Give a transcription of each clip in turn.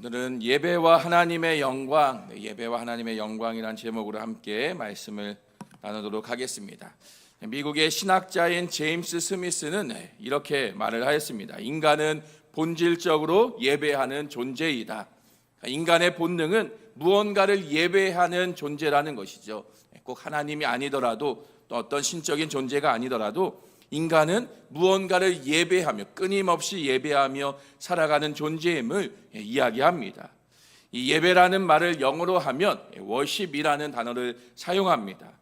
오늘은 예배와 하나님의 영광, 예배와 하나님의 영광이라는 제목으로 함께 말씀을 나누도록 하겠습니다. 미국의 신학자인 제임스 스미스는 이렇게 말을 하였습니다. 인간은 본질적으로 예배하는 존재이다. 인간의 본능은 무언가를 예배하는 존재라는 것이죠. 꼭 하나님이 아니더라도 또 어떤 신적인 존재가 아니더라도 인간은 무언가를 예배하며 끊임없이 예배하며 살아가는 존재임을 이야기합니다. 이 예배라는 말을 영어로 하면 worship이라는 단어를 사용합니다.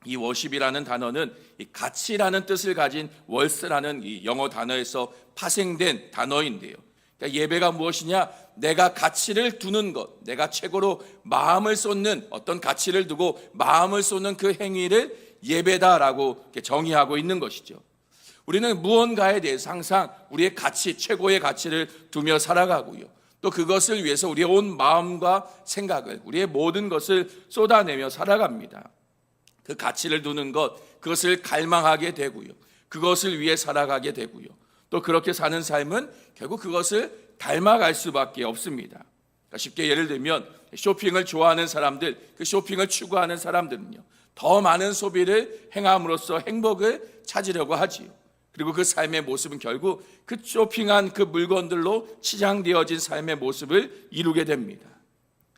이 worship이라는 단어는 가치라는 뜻을 가진 worth라는 이 영어 단어에서 파생된 단어인데요. 그러니까 예배가 무엇이냐? 내가 가치를 두는 것, 내가 최고로 마음을 쏟는 어떤 가치를 두고 마음을 쏟는 그 행위를 예배다라고 정의하고 있는 것이죠. 우리는 무언가에 대해서 항상 우리의 가치, 최고의 가치를 두며 살아가고요. 또 그것을 위해서 우리의 온 마음과 생각을, 우리의 모든 것을 쏟아내며 살아갑니다. 그 가치를 두는 것, 그것을 갈망하게 되고요. 그것을 위해 살아가게 되고요. 또 그렇게 사는 삶은 결국 그것을 닮아갈 수밖에 없습니다. 그러니까 쉽게 예를 들면 쇼핑을 좋아하는 사람들, 그 쇼핑을 추구하는 사람들은요, 더 많은 소비를 행함으로써 행복을 찾으려고 하지요. 그리고 그 삶의 모습은 결국 그 쇼핑한 그 물건들로 치장되어진 삶의 모습을 이루게 됩니다.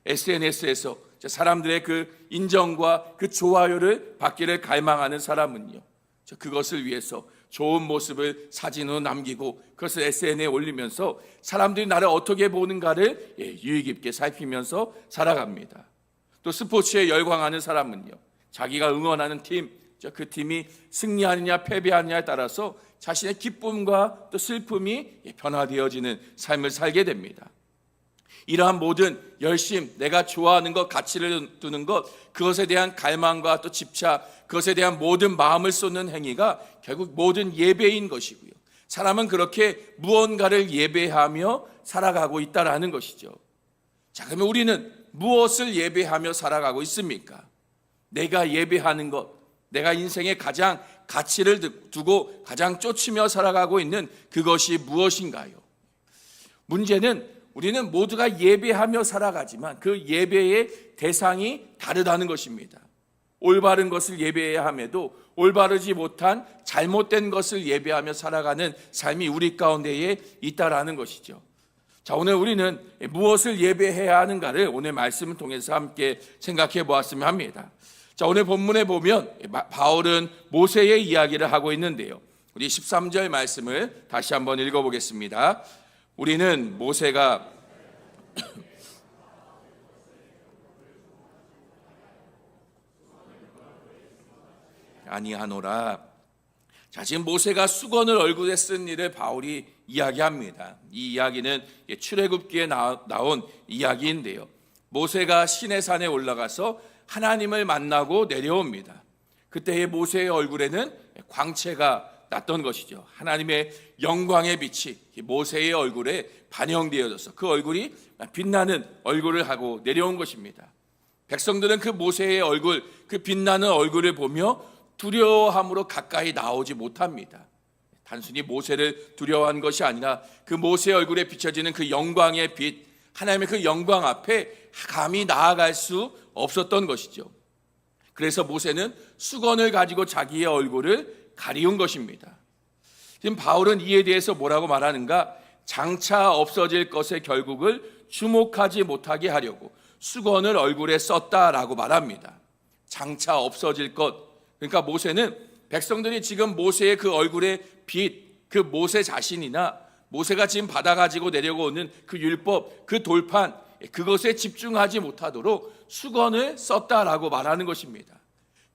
SNS에서 사람들의 그 인정과 그 좋아요를 받기를 갈망하는 사람은요, 그것을 위해서 좋은 모습을 사진으로 남기고 그것을 SNS에 올리면서 사람들이 나를 어떻게 보는가를 유의 깊게 살피면서 살아갑니다. 또 스포츠에 열광하는 사람은요, 자기가 응원하는 팀, 그 팀이 승리하느냐 패배하느냐에 따라서 자신의 기쁨과 또 슬픔이 변화되어지는 삶을 살게 됩니다. 이러한 모든 열심, 내가 좋아하는 것, 가치를 두는 것, 그것에 대한 갈망과 또 집착, 그것에 대한 모든 마음을 쏟는 행위가 결국 모든 예배인 것이고요. 사람은 그렇게 무언가를 예배하며 살아가고 있다라는 것이죠. 자, 그러면 우리는 무엇을 예배하며 살아가고 있습니까? 내가 예배하는 것, 내가 인생에 가장 가치를 두고 가장 쫓으며 살아가고 있는 그것이 무엇인가요? 문제는 우리는 모두가 예배하며 살아가지만 그 예배의 대상이 다르다는 것입니다. 올바른 것을 예배해야 함에도 올바르지 못한 잘못된 것을 예배하며 살아가는 삶이 우리 가운데에 있다라는 것이죠. 자, 오늘 우리는 무엇을 예배해야 하는가를 오늘 말씀을 통해서 함께 생각해 보았으면 합니다. 자, 오늘 본문에 보면 바울은 모세의 이야기를 하고 있는데요. 우리 13절 말씀을 다시 한번 읽어보겠습니다. 우리는 모세가 아니하노라. 자, 지금 모세가 수건을 얼굴에 쓴 일을 바울이 이야기합니다. 이 이야기는 출애굽기에 나온 이야기인데요. 모세가 시내산에 올라가서 하나님을 만나고 내려옵니다. 그때의 모세의 얼굴에는 광채가 났던 것이죠. 하나님의 영광의 빛이 모세의 얼굴에 반영되어져서 그 얼굴이 빛나는 얼굴을 하고 내려온 것입니다. 백성들은 그 모세의 얼굴, 그 빛나는 얼굴을 보며 두려워함으로 가까이 나오지 못합니다. 단순히 모세를 두려워한 것이 아니라 그 모세의 얼굴에 비춰지는 그 영광의 빛, 하나님의 그 영광 앞에 감히 나아갈 수 없었던 것이죠. 그래서 모세는 수건을 가지고 자기의 얼굴을 가리운 것입니다. 지금 바울은 이에 대해서 뭐라고 말하는가? 장차 없어질 것의 결국을 주목하지 못하게 하려고 수건을 얼굴에 썼다라고 말합니다. 장차 없어질 것. 그러니까 모세는 백성들이 지금 모세의 그 얼굴의 빛, 그 모세 자신이나 모세가 지금 받아가지고 내려오는 그 율법, 그 돌판, 그것에 집중하지 못하도록 수건을 썼다라고 말하는 것입니다.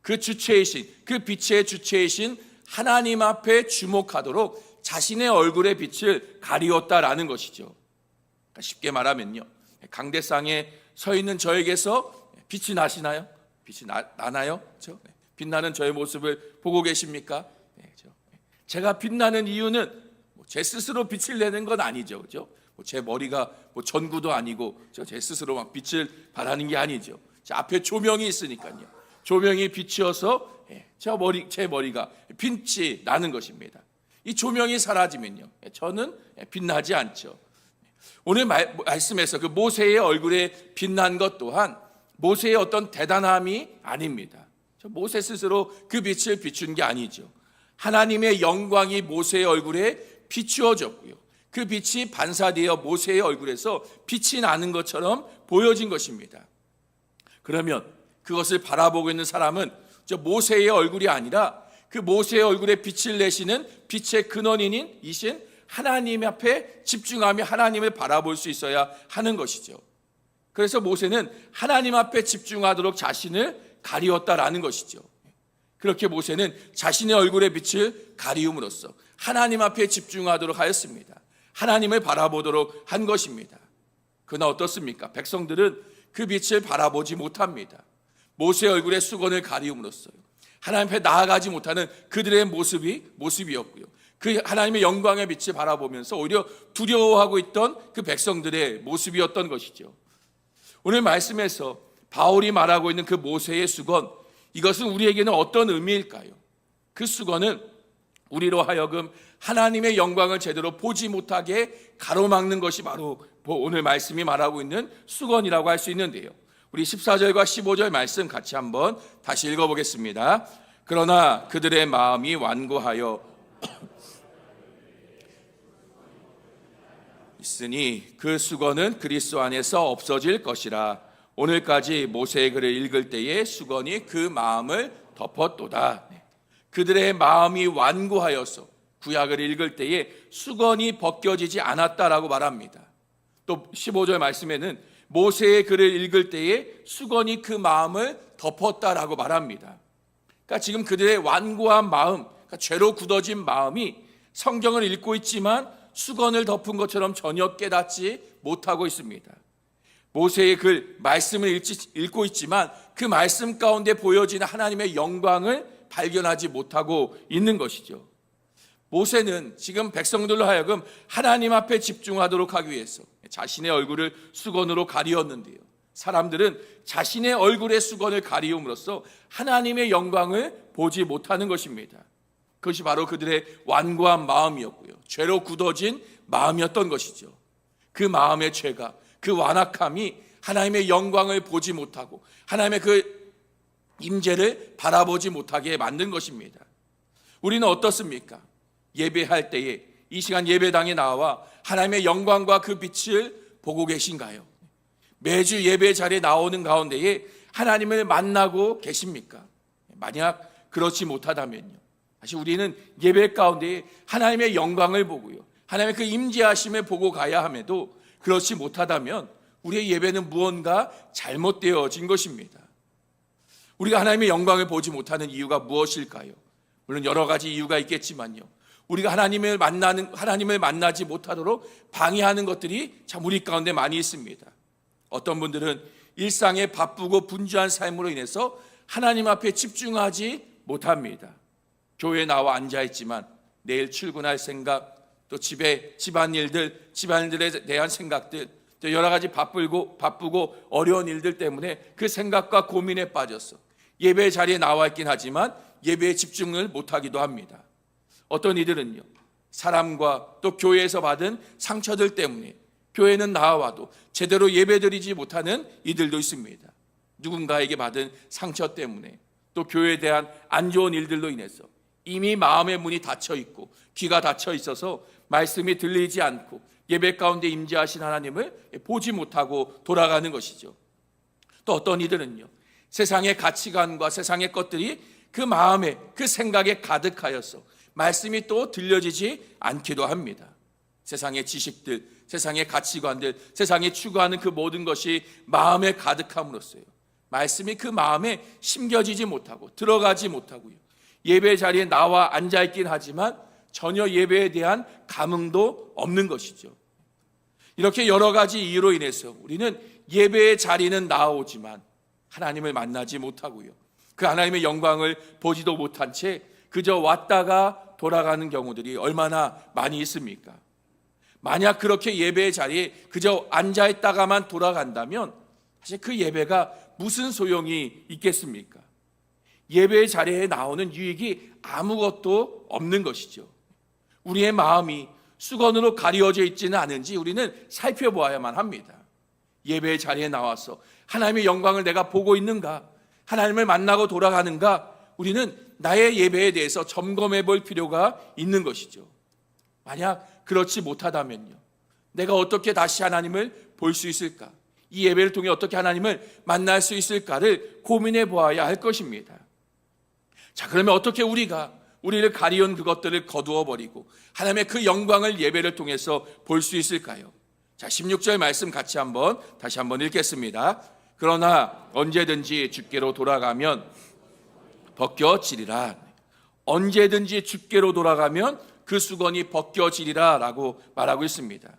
그 주체이신, 그 빛의 주체이신 하나님 앞에 주목하도록 자신의 얼굴의 빛을 가리웠다라는 것이죠. 그러니까 쉽게 말하면요, 강대상에 서 있는 저에게서 빛이 나시나요? 빛이 나나요? 그렇죠? 빛나는 저의 모습을 보고 계십니까? 제가 빛나는 이유는 제 스스로 빛을 내는 건 아니죠, 그렇죠? 제 머리가 전구도 아니고 제 스스로 막 빛을 발하는 게 아니죠. 제 앞에 조명이 있으니까요. 조명이 비치어서 제 머리가 빛이 나는 것입니다. 이 조명이 사라지면요, 저는 빛나지 않죠. 오늘 말씀에서 그 모세의 얼굴에 빛난 것 또한 모세의 어떤 대단함이 아닙니다. 모세 스스로 그 빛을 비춘 게 아니죠. 하나님의 영광이 모세의 얼굴에 비추어졌고요. 그 빛이 반사되어 모세의 얼굴에서 빛이 나는 것처럼 보여진 것입니다. 그러면 그것을 바라보고 있는 사람은 저 모세의 얼굴이 아니라 그 모세의 얼굴에 빛을 내시는 빛의 근원인이신 하나님 앞에 집중하며 하나님을 바라볼 수 있어야 하는 것이죠. 그래서 모세는 하나님 앞에 집중하도록 자신을 가리웠다라는 것이죠. 그렇게 모세는 자신의 얼굴의 빛을 가리움으로써 하나님 앞에 집중하도록 하였습니다. 하나님을 바라보도록 한 것입니다. 그러나 어떻습니까? 백성들은 그 빛을 바라보지 못합니다. 모세의 얼굴의 수건을 가리움으로써요, 하나님 앞에 나아가지 못하는 그들의 모습이었고요. 그 하나님의 영광의 빛을 바라보면서 오히려 두려워하고 있던 그 백성들의 모습이었던 것이죠. 오늘 말씀에서 바울이 말하고 있는 그 모세의 수건, 이것은 우리에게는 어떤 의미일까요? 그 수건은 우리로 하여금 하나님의 영광을 제대로 보지 못하게 가로막는 것이 바로 오늘 말씀이 말하고 있는 수건이라고 할 수 있는데요. 우리 14절과 15절 말씀 같이 한번 다시 읽어보겠습니다. 그러나 그들의 마음이 완고하여 있으니 그 수건은 그리스도 안에서 없어질 것이라. 오늘까지 모세의 글을 읽을 때에 수건이 그 마음을 덮었도다. 그들의 마음이 완고하여서 구약을 읽을 때에 수건이 벗겨지지 않았다라고 말합니다. 또 15절 말씀에는 모세의 글을 읽을 때에 수건이 그 마음을 덮었다라고 말합니다. 그러니까 지금 그들의 완고한 마음, 그러니까 죄로 굳어진 마음이 성경을 읽고 있지만 수건을 덮은 것처럼 전혀 깨닫지 못하고 있습니다. 모세의 글, 말씀을 읽고 있지만 그 말씀 가운데 보여지는 하나님의 영광을 발견하지 못하고 있는 것이죠. 모세는 지금 백성들로 하여금 하나님 앞에 집중하도록 하기 위해서 자신의 얼굴을 수건으로 가리웠는데요, 사람들은 자신의 얼굴의 수건을 가리움으로써 하나님의 영광을 보지 못하는 것입니다. 그것이 바로 그들의 완고한 마음이었고요, 죄로 굳어진 마음이었던 것이죠. 그 마음의 죄가, 그 완악함이 하나님의 영광을 보지 못하고 하나님의 그 임재를 바라보지 못하게 만든 것입니다. 우리는 어떻습니까? 예배할 때에 이 시간 예배당에 나와 하나님의 영광과 그 빛을 보고 계신가요? 매주 예배 자리에 나오는 가운데에 하나님을 만나고 계십니까? 만약 그렇지 못하다면요, 사실 우리는 예배 가운데 하나님의 영광을 보고요, 하나님의 그 임재하심을 보고 가야 함에도 그렇지 못하다면 우리의 예배는 무언가 잘못되어진 것입니다. 우리가 하나님의 영광을 보지 못하는 이유가 무엇일까요? 물론 여러 가지 이유가 있겠지만요, 우리가 하나님을 만나지 못하도록 방해하는 것들이 참 우리 가운데 많이 있습니다. 어떤 분들은 일상의 바쁘고 분주한 삶으로 인해서 하나님 앞에 집중하지 못합니다. 교회에 나와 앉아있지만 내일 출근할 생각, 또 집안일들에 대한 생각들, 또 여러 가지 바쁘고 어려운 일들 때문에 그 생각과 고민에 빠져서 예배 자리에 나와 있긴 하지만 예배에 집중을 못하기도 합니다. 어떤 이들은요, 사람과 또 교회에서 받은 상처들 때문에 교회는 나와도 제대로 예배드리지 못하는 이들도 있습니다. 누군가에게 받은 상처 때문에, 또 교회에 대한 안 좋은 일들로 인해서 이미 마음의 문이 닫혀 있고 귀가 닫혀 있어서 말씀이 들리지 않고 예배 가운데 임재하신 하나님을 보지 못하고 돌아가는 것이죠. 또 어떤 이들은요, 세상의 가치관과 세상의 것들이 그 마음에, 그 생각에 가득하여서 말씀이 또 들려지지 않기도 합니다. 세상의 지식들, 세상의 가치관들, 세상이 추구하는 그 모든 것이 마음에 가득함으로써요, 말씀이 그 마음에 심겨지지 못하고 들어가지 못하고요, 예배 자리에 나와 앉아있긴 하지만 전혀 예배에 대한 감흥도 없는 것이죠. 이렇게 여러 가지 이유로 인해서 우리는 예배의 자리는 나오지만 하나님을 만나지 못하고요, 그 하나님의 영광을 보지도 못한 채 그저 왔다가 돌아가는 경우들이 얼마나 많이 있습니까? 만약 그렇게 예배의 자리에 그저 앉아있다가만 돌아간다면 사실 그 예배가 무슨 소용이 있겠습니까? 예배의 자리에 나오는 유익이 아무것도 없는 것이죠. 우리의 마음이 수건으로 가려져 있지는 않은지 우리는 살펴보아야만 합니다. 예배의 자리에 나와서 하나님의 영광을 내가 보고 있는가, 하나님을 만나고 돌아가는가, 우리는 나의 예배에 대해서 점검해 볼 필요가 있는 것이죠. 만약 그렇지 못하다면요, 내가 어떻게 다시 하나님을 볼 수 있을까, 이 예배를 통해 어떻게 하나님을 만날 수 있을까를 고민해 보아야 할 것입니다. 자, 그러면 어떻게 우리를 가리운 그것들을 거두어 버리고 하나님의 그 영광을 예배를 통해서 볼 수 있을까요? 자, 16절 말씀 다시 한번 읽겠습니다. 그러나 언제든지 주께로 돌아가면 벗겨지리라. 언제든지 주께로 돌아가면 그 수건이 벗겨지리라 라고 말하고 있습니다.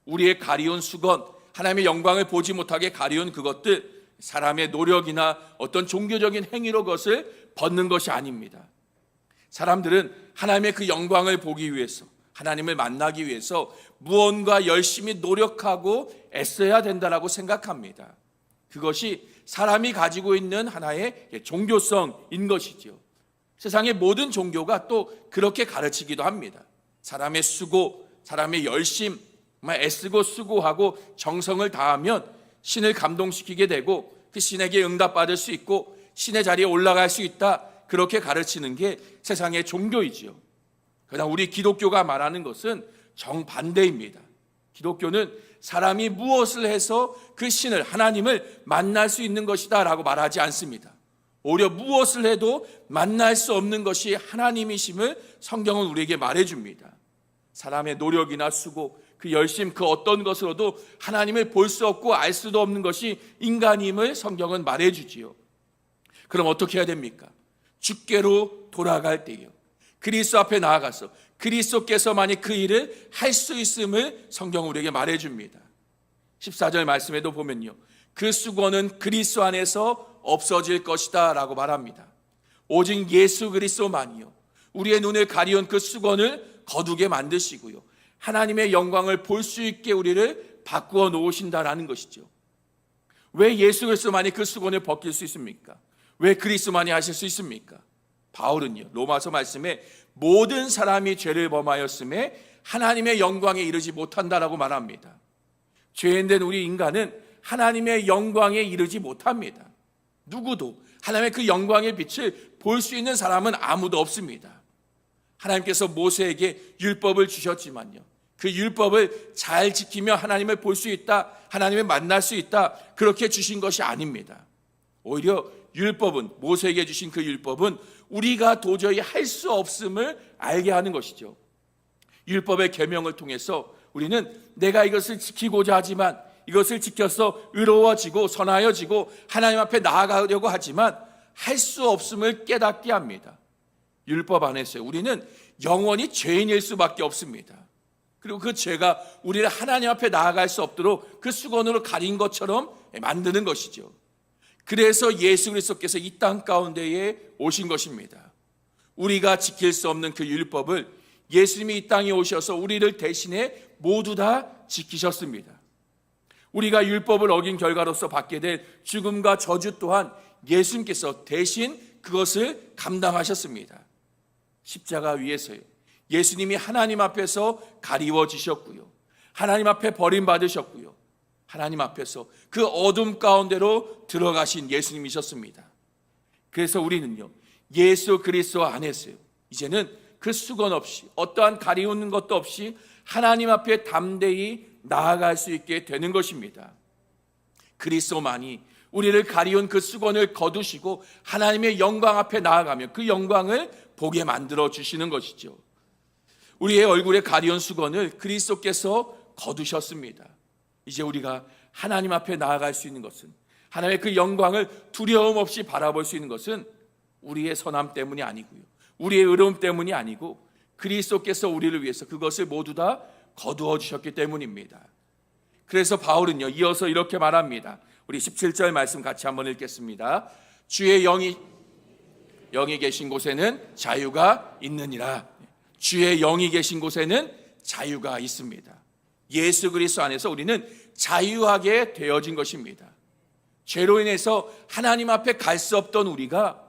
우리의 가리운 수건, 하나님의 영광을 보지 못하게 가리운 그것들, 사람의 노력이나 어떤 종교적인 행위로 그것을 벗는 것이 아닙니다. 사람들은 하나님의 그 영광을 보기 위해서, 하나님을 만나기 위해서 무언가 열심히 노력하고 애써야 된다라고 생각합니다. 그것이 사람이 가지고 있는 하나의 종교성인 것이죠. 세상의 모든 종교가 또 그렇게 가르치기도 합니다. 사람의 수고, 사람의 열심, 애쓰고 수고하고 정성을 다하면 신을 감동시키게 되고 그 신에게 응답받을 수 있고 신의 자리에 올라갈 수 있다, 그렇게 가르치는 게 세상의 종교이지요. 그러나 우리 기독교가 말하는 것은 정반대입니다. 기독교는 사람이 무엇을 해서 그 신을, 하나님을 만날 수 있는 것이다 라고 말하지 않습니다. 오히려 무엇을 해도 만날 수 없는 것이 하나님이심을 성경은 우리에게 말해줍니다. 사람의 노력이나 수고, 그 열심, 그 어떤 것으로도 하나님을 볼 수 없고 알 수도 없는 것이 인간임을 성경은 말해주지요. 그럼 어떻게 해야 됩니까? 주께로 돌아갈 때요, 그리스도 앞에 나아가서 그리스도께서만이 그 일을 할 수 있음을 성경은 우리에게 말해줍니다. 14절 말씀에도 보면요, 그 수건은 그리스도 안에서 없어질 것이다 라고 말합니다. 오직 예수 그리스도만이요, 우리의 눈을 가리운 그 수건을 거두게 만드시고요, 하나님의 영광을 볼 수 있게 우리를 바꾸어 놓으신다라는 것이죠. 왜 예수 그리스도만이 그 수건을 벗길 수 있습니까? 왜 그리스도만이 하실 수 있습니까? 바울은요, 로마서 말씀에 모든 사람이 죄를 범하였음에 하나님의 영광에 이르지 못한다라고 말합니다. 죄인된 우리 인간은 하나님의 영광에 이르지 못합니다. 누구도 하나님의 그 영광의 빛을 볼 수 있는 사람은 아무도 없습니다. 하나님께서 모세에게 율법을 주셨지만요, 그 율법을 잘 지키며 하나님을 볼 수 있다, 하나님을 만날 수 있다, 그렇게 주신 것이 아닙니다. 오히려 율법은, 모세에게 주신 그 율법은 우리가 도저히 할 수 없음을 알게 하는 것이죠. 율법의 계명을 통해서 우리는 내가 이것을 지키고자 하지만, 이것을 지켜서 의로워지고 선하여지고 하나님 앞에 나아가려고 하지만 할 수 없음을 깨닫게 합니다. 율법 안에서 우리는 영원히 죄인일 수밖에 없습니다. 그리고 그 죄가 우리를 하나님 앞에 나아갈 수 없도록 그 수건으로 가린 것처럼 만드는 것이죠. 그래서 예수 그리스도께서 이 땅 가운데에 오신 것입니다. 우리가 지킬 수 없는 그 율법을 예수님이 이 땅에 오셔서 우리를 대신해 모두 다 지키셨습니다. 우리가 율법을 어긴 결과로서 받게 될 죽음과 저주 또한 예수님께서 대신 그것을 감당하셨습니다. 십자가 위에서요, 예수님이 하나님 앞에서 가리워지셨고요, 하나님 앞에 버림받으셨고요, 하나님 앞에서 그 어둠 가운데로 들어가신 예수님이셨습니다. 그래서 우리는요, 예수 그리스도 안에서요, 이제는 그 수건 없이, 어떠한 가리우는 것도 없이 하나님 앞에 담대히 나아갈 수 있게 되는 것입니다. 그리스도만이 우리를 가리운 그 수건을 거두시고 하나님의 영광 앞에 나아가며 그 영광을 보게 만들어 주시는 것이죠. 우리의 얼굴에 가리운 수건을 그리스도께서 거두셨습니다. 이제 우리가 하나님 앞에 나아갈 수 있는 것은, 하나님의 그 영광을 두려움 없이 바라볼 수 있는 것은 우리의 선함 때문이 아니고요, 우리의 의로움 때문이 아니고 그리스도께서 우리를 위해서 그것을 모두 다 거두어 주셨기 때문입니다. 그래서 바울은요, 이어서 이렇게 말합니다. 우리 17절 말씀 같이 한번 읽겠습니다. 주의 영이 계신 곳에는 자유가 있느니라. 주의 영이 계신 곳에는 자유가 있습니다. 예수 그리스도 안에서 우리는 자유하게 되어진 것입니다. 죄로 인해서 하나님 앞에 갈 수 없던 우리가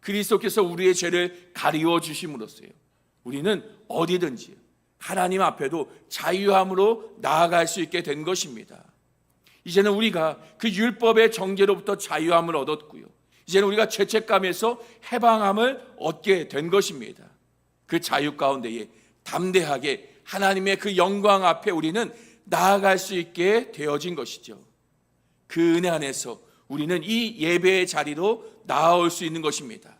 그리스도께서 우리의 죄를 가리워 주심으로써요, 우리는 어디든지 하나님 앞에도 자유함으로 나아갈 수 있게 된 것입니다. 이제는 우리가 그 율법의 정죄로부터 자유함을 얻었고요, 이제는 우리가 죄책감에서 해방함을 얻게 된 것입니다. 그 자유 가운데에 담대하게 하나님의 그 영광 앞에 우리는 나아갈 수 있게 되어진 것이죠. 그 은혜 안에서 우리는 이 예배의 자리로 나아올 수 있는 것입니다.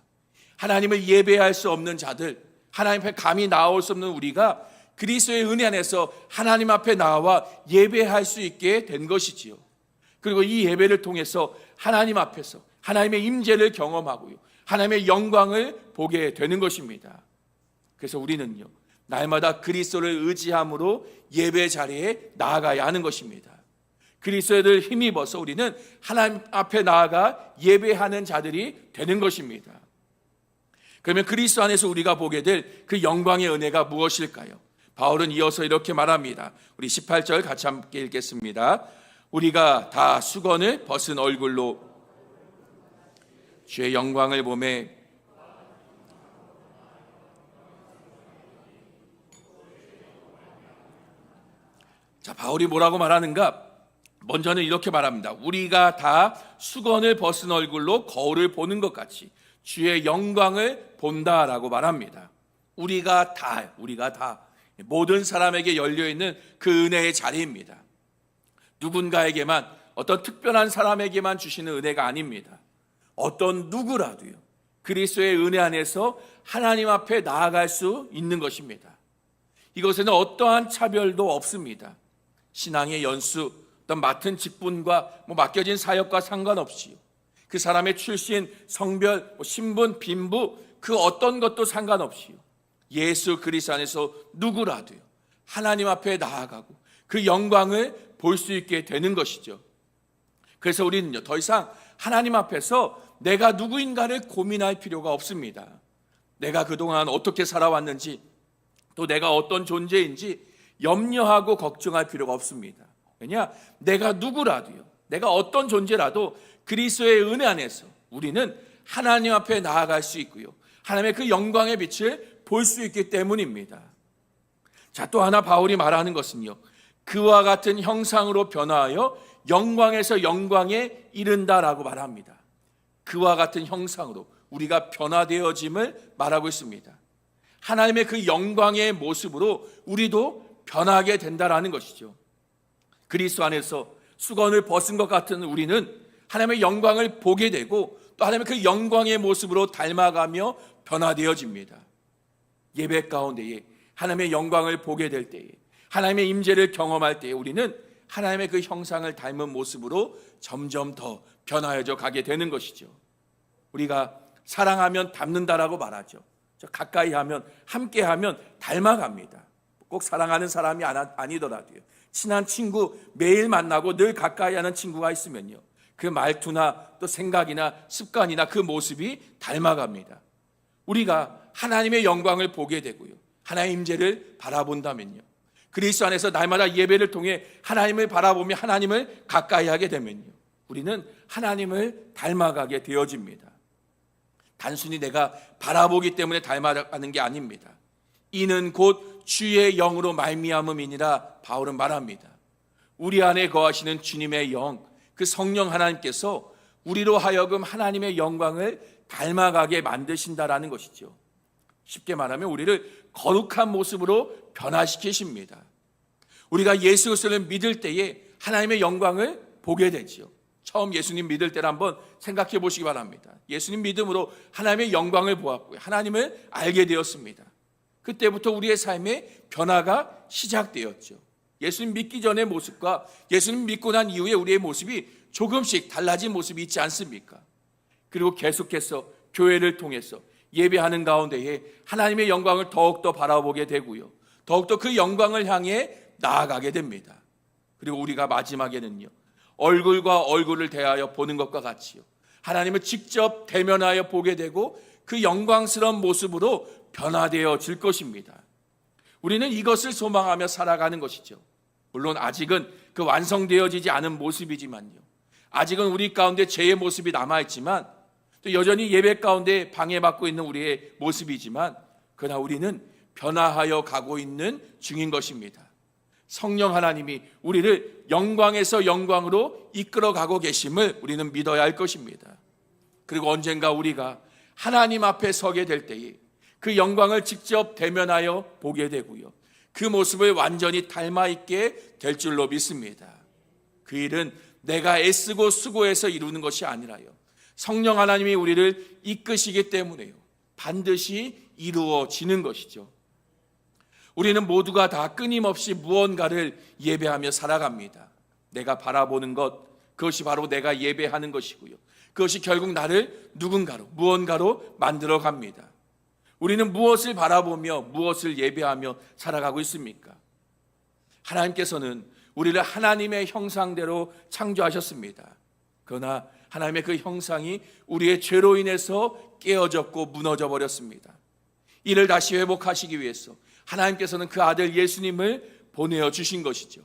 하나님을 예배할 수 없는 자들, 하나님 앞에 감히 나아올 수 없는 우리가 그리스도의 은혜 안에서 하나님 앞에 나와 예배할 수 있게 된 것이지요. 그리고 이 예배를 통해서 하나님 앞에서 하나님의 임재를 경험하고요, 하나님의 영광을 보게 되는 것입니다. 그래서 우리는요, 날마다 그리스도를 의지함으로 예배 자리에 나아가야 하는 것입니다. 그리스도를 힘입어서 우리는 하나님 앞에 나아가 예배하는 자들이 되는 것입니다. 그러면 그리스도 안에서 우리가 보게 될 그 영광의 은혜가 무엇일까요? 바울은 이어서 이렇게 말합니다. 우리 18절 같이 함께 읽겠습니다. 우리가 다 수건을 벗은 얼굴로 주의 영광을 보매 자, 바울이 뭐라고 말하는가? 먼저는 이렇게 말합니다. 우리가 다 수건을 벗은 얼굴로 거울을 보는 것 같이 주의 영광을 본다라고 말합니다. 우리가 다 모든 사람에게 열려있는 그 은혜의 자리입니다. 누군가에게만, 어떤 특별한 사람에게만 주시는 은혜가 아닙니다. 어떤 누구라도요, 그리스도의 은혜 안에서 하나님 앞에 나아갈 수 있는 것입니다. 이것에는 어떠한 차별도 없습니다. 신앙의 연수, 어떤 맡은 직분과 맡겨진 사역과 상관없이요, 그 사람의 출신, 성별, 신분, 빈부, 그 어떤 것도 상관없이요, 예수 그리스도 안에서 누구라도요, 하나님 앞에 나아가고 그 영광을 볼 수 있게 되는 것이죠. 그래서 우리는요, 더 이상 하나님 앞에서 내가 누구인가를 고민할 필요가 없습니다. 내가 그동안 어떻게 살아왔는지, 또 내가 어떤 존재인지 염려하고 걱정할 필요가 없습니다. 왜냐? 내가 누구라도요, 내가 어떤 존재라도 그리스도의 은혜 안에서 우리는 하나님 앞에 나아갈 수 있고요, 하나님의 그 영광의 빛을 볼 수 있기 때문입니다. 자, 또 하나 바울이 말하는 것은요, 그와 같은 형상으로 변화하여 영광에서 영광에 이른다라고 말합니다. 그와 같은 형상으로 우리가 변화되어짐을 말하고 있습니다. 하나님의 그 영광의 모습으로 우리도 변하게 된다라는 것이죠. 그리스도 안에서 수건을 벗은 것 같은 우리는 하나님의 영광을 보게 되고, 또 하나님의 그 영광의 모습으로 닮아가며 변화되어집니다. 예배 가운데에 하나님의 영광을 보게 될 때에, 하나님의 임재를 경험할 때에 우리는 하나님의 그 형상을 닮은 모습으로 점점 더 변화해져 가게 되는 것이죠. 우리가 사랑하면 닮는다라고 말하죠. 가까이 하면, 함께 하면 닮아갑니다. 꼭 사랑하는 사람이 아니더라도요, 친한 친구, 매일 만나고 늘 가까이 하는 친구가 있으면요, 그 말투나 또 생각이나 습관이나 그 모습이 닮아갑니다. 우리가 하나님의 영광을 보게 되고요, 하나님의 임재를 바라본다면요, 그리스도 안에서 날마다 예배를 통해 하나님을 바라보며 하나님을 가까이 하게 되면요, 우리는 하나님을 닮아가게 되어집니다. 단순히 내가 바라보기 때문에 닮아가는 게 아닙니다. 이는 곧 주의 영으로 말미암음이니라 바울은 말합니다. 우리 안에 거하시는 주님의 영, 그 성령 하나님께서 우리로 하여금 하나님의 영광을 닮아가게 만드신다라는 것이죠. 쉽게 말하면 우리를 거룩한 모습으로 변화시키십니다. 우리가 예수 그리스도를 믿을 때에 하나님의 영광을 보게 되죠. 처음 예수님 믿을 때를 한번 생각해 보시기 바랍니다. 예수님 믿음으로 하나님의 영광을 보았고요, 하나님을 알게 되었습니다. 그때부터 우리의 삶의 변화가 시작되었죠. 예수님 믿기 전의 모습과 예수님 믿고 난 이후에 우리의 모습이 조금씩 달라진 모습이 있지 않습니까? 그리고 계속해서 교회를 통해서 예배하는 가운데에 하나님의 영광을 더욱더 바라보게 되고요, 더욱더 그 영광을 향해 나아가게 됩니다. 그리고 우리가 마지막에는요, 얼굴과 얼굴을 대하여 보는 것과 같이요, 하나님을 직접 대면하여 보게 되고 그 영광스러운 모습으로 변화되어질 것입니다. 우리는 이것을 소망하며 살아가는 것이죠. 물론 아직은 그 완성되어지지 않은 모습이지만요, 아직은 우리 가운데 죄의 모습이 남아있지만, 또 여전히 예배 가운데 방해받고 있는 우리의 모습이지만, 그러나 우리는 변화하여 가고 있는 중인 것입니다. 성령 하나님이 우리를 영광에서 영광으로 이끌어 가고 계심을 우리는 믿어야 할 것입니다. 그리고 언젠가 우리가 하나님 앞에 서게 될 때에 그 영광을 직접 대면하여 보게 되고요, 그 모습을 완전히 닮아 있게 될 줄로 믿습니다. 그 일은 내가 애쓰고 수고해서 이루는 것이 아니라요, 성령 하나님이 우리를 이끄시기 때문에요, 반드시 이루어지는 것이죠. 우리는 모두가 다 끊임없이 무언가를 예배하며 살아갑니다. 내가 바라보는 것, 그것이 바로 내가 예배하는 것이고요, 그것이 결국 나를 누군가로, 무언가로 만들어 갑니다. 우리는 무엇을 바라보며 무엇을 예배하며 살아가고 있습니까? 하나님께서는 우리를 하나님의 형상대로 창조하셨습니다. 그러나 하나님의 그 형상이 우리의 죄로 인해서 깨어졌고 무너져 버렸습니다. 이를 다시 회복하시기 위해서 하나님께서는 그 아들 예수님을 보내어 주신 것이죠.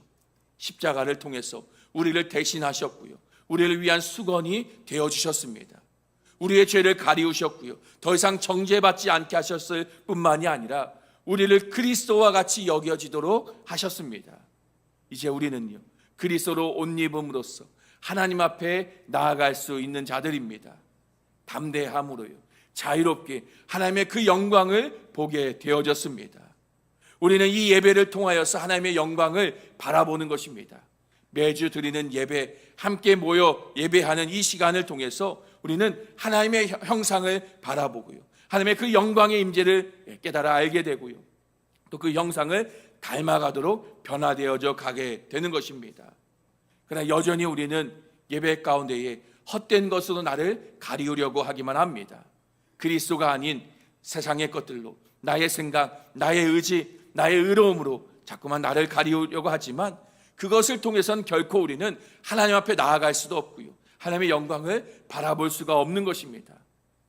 십자가를 통해서 우리를 대신하셨고요, 우리를 위한 수건이 되어 주셨습니다. 우리의 죄를 가리우셨고요, 더 이상 정죄받지 않게 하셨을 뿐만이 아니라 우리를 그리스도와 같이 여겨지도록 하셨습니다. 이제 우리는요, 그리스도로 옷 입음으로써 하나님 앞에 나아갈 수 있는 자들입니다. 담대함으로요, 자유롭게 하나님의 그 영광을 보게 되어졌습니다. 우리는 이 예배를 통하여서 하나님의 영광을 바라보는 것입니다. 매주 드리는 예배, 함께 모여 예배하는 이 시간을 통해서 우리는 하나님의 형상을 바라보고요, 하나님의 그 영광의 임재를 깨달아 알게 되고요, 또 그 형상을 닮아가도록 변화되어져 가게 되는 것입니다. 그러나 여전히 우리는 예배 가운데에 헛된 것으로 나를 가리우려고 하기만 합니다. 그리스도가 아닌 세상의 것들로, 나의 생각, 나의 의지, 나의 의로움으로 자꾸만 나를 가리우려고 하지만 그것을 통해서는 결코 우리는 하나님 앞에 나아갈 수도 없고요, 하나님의 영광을 바라볼 수가 없는 것입니다.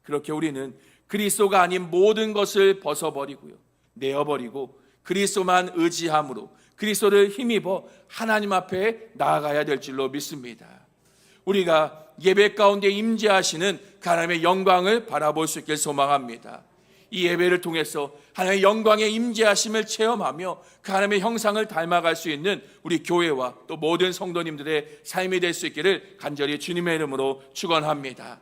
그렇게 우리는 그리스도가 아닌 모든 것을 벗어버리고요, 내어버리고 그리스도만 의지함으로 그리스도를 힘입어 하나님 앞에 나아가야 될 줄로 믿습니다. 우리가 예배 가운데 임재하시는 그 하나님의 영광을 바라볼 수 있길 소망합니다. 이 예배를 통해서 하나님의 영광의 임재하심을 체험하며 그 하나님의 형상을 닮아갈 수 있는 우리 교회와 또 모든 성도님들의 삶이 될 수 있기를 간절히 주님의 이름으로 축원합니다.